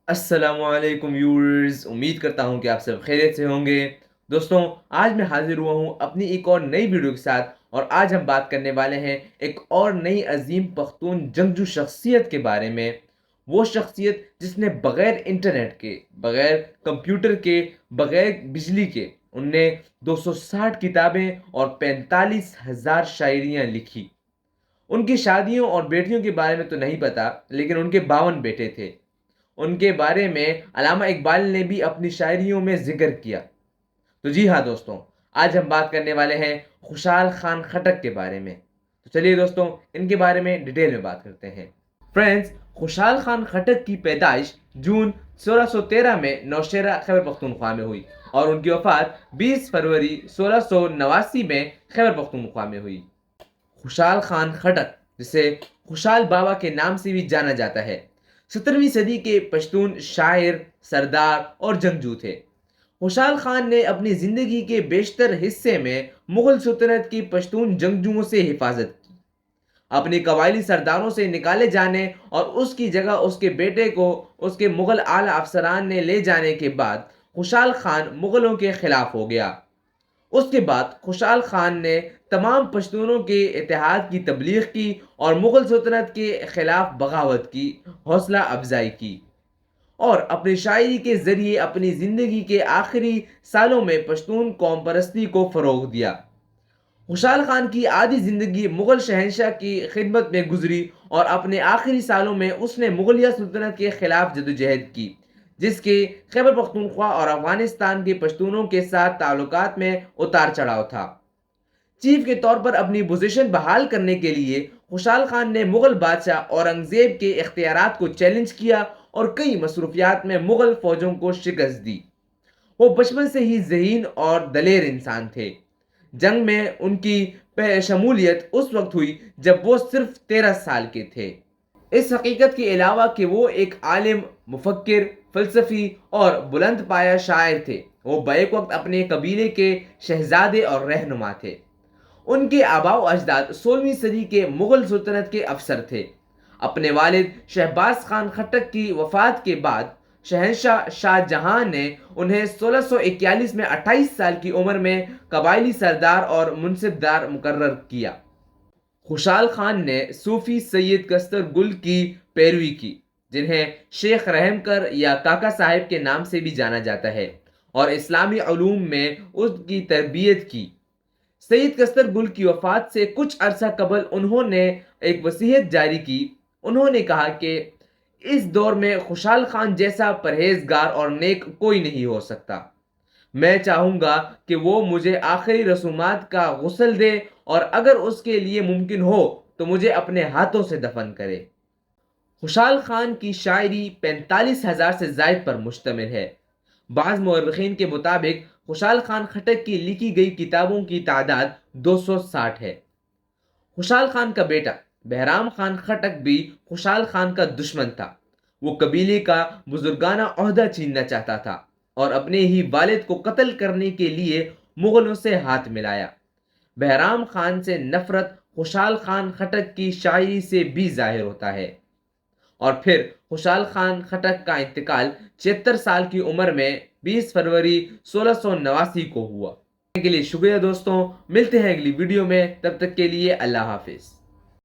السلام علیکم ویورز، امید کرتا ہوں کہ آپ سب خیریت سے ہوں گے۔ دوستوں، آج میں حاضر ہوا ہوں اپنی ایک اور نئی ویڈیو کے ساتھ، اور آج ہم بات کرنے والے ہیں ایک اور نئی عظیم پختون جنگجو شخصیت کے بارے میں۔ وہ شخصیت جس نے بغیر انٹرنیٹ کے، بغیر کمپیوٹر کے، بغیر بجلی کے، ان نے 260 کتابیں اور 45,000 شاعریاں لکھی۔ ان کی شادیوں اور بیٹیوں کے بارے میں تو نہیں پتا، لیکن ان کے 52 بیٹے تھے۔ ان کے بارے میں علامہ اقبال نے بھی اپنی شاعریوں میں ذکر کیا۔ تو جی ہاں دوستوں، آج ہم بات کرنے والے ہیں خوشحال خان خٹک کے بارے میں۔ تو چلیے دوستوں، ان کے بارے میں ڈیٹیل میں بات کرتے ہیں۔ فرینڈز، خوشحال خان خٹک کی پیدائش جون 1613 میں نوشہرہ خیبر پختونخوا میں ہوئی، اور ان کی وفات 20 فروری 1689 میں خیبر پختونخوا میں ہوئی۔ خوشحال خان خٹک، جسے خوشحال بابا کے نام سے بھی جانا جاتا ہے، 17ویں صدی کے پشتون شاعر، سردار اور جنگجو تھے۔ خوشحال خان نے اپنی زندگی کے بیشتر حصے میں مغل سلطنت کی پشتون جنگجوؤں سے حفاظت کی۔ اپنی قبائلی سرداروں سے نکالے جانے اور اس کی جگہ اس کے بیٹے کو اس کے مغل اعلی افسران نے لے جانے کے بعد خوشحال خان مغلوں کے خلاف ہو گیا۔ اس کے بعد خوشحال خان نے تمام پشتونوں کے اتحاد کی تبلیغ کی اور مغل سلطنت کے خلاف بغاوت کی حوصلہ افزائی کی، اور اپنی شاعری کے ذریعے اپنی زندگی کے آخری سالوں میں پشتون قوم پرستی کو فروغ دیا۔ خوشحال خان کی آدھی زندگی مغل شہنشاہ کی خدمت میں گزری، اور اپنے آخری سالوں میں اس نے مغلیہ سلطنت کے خلاف جدوجہد کی، جس کے خیبر پختونخوا اور افغانستان کے پشتونوں کے ساتھ تعلقات میں اتار چڑھاؤ تھا۔ چیف کے طور پر اپنی پوزیشن بحال کرنے کے لیے خوشحال خان نے مغل بادشاہ اورنگزیب کے اختیارات کو چیلنج کیا اور کئی مصروفیات میں مغل فوجوں کو شکست دی۔ وہ بچپن سے ہی ذہین اور دلیر انسان تھے۔ جنگ میں ان کی شمولیت اس وقت ہوئی جب وہ صرف 13 سال کے تھے۔ اس حقیقت کے علاوہ کہ وہ ایک عالم، مفکر، فلسفی اور بلند پایہ شاعر تھے، وہ بیک وقت اپنے قبیلے کے شہزادے اور رہنما تھے۔ ان کے آباء و اجداد 16ویں صدی کے مغل سلطنت کے افسر تھے۔ اپنے والد شہباز خان خٹک کی وفات کے بعد شہنشاہ شاہ جہاں نے انہیں 1641 میں 28 سال کی عمر میں قبائلی سردار اور منصبدار مقرر کیا۔ خوشحال خان نے صوفی سید کستر گل کی پیروی کی، جنہیں شیخ رحم کر یا کاکا صاحب کے نام سے بھی جانا جاتا ہے، اور اسلامی علوم میں اس کی تربیت کی۔ سید کستر گل کی وفات سے کچھ عرصہ قبل انہوں نے ایک وصیت جاری کی۔ انہوں نے کہا کہ اس دور میں خوشحال خان جیسا پرہیزگار اور نیک کوئی نہیں ہو سکتا۔ میں چاہوں گا کہ وہ مجھے آخری رسومات کا غسل دے، اور اگر اس کے لیے ممکن ہو تو مجھے اپنے ہاتھوں سے دفن کرے۔ خوشحال خان کی شاعری 45,000 سے زائد پر مشتمل ہے۔ بعض مورخین کے مطابق خوشحال خان خٹک کی لکھی گئی کتابوں کی تعداد 260 ہے۔ خوشحال خان کا بیٹا بہرام خان خٹک بھی خوشحال خان کا دشمن تھا۔ وہ قبیلے کا بزرگانہ عہدہ چھیننا چاہتا تھا، اور اپنے ہی والد کو قتل کرنے کے لیے مغلوں سے ہاتھ ملایا۔ بہرام خان سے نفرت خوشحال خان خٹک کی شاعری سے بھی ظاہر ہوتا ہے۔ اور پھر خوشحال خان خٹک کا انتقال 76 سال کی عمر میں 20 فروری 1689 کو ہوا۔ کے لیے شکریہ دوستوں، ملتے ہیں اگلی ویڈیو میں، تب تک کے لیے اللہ حافظ۔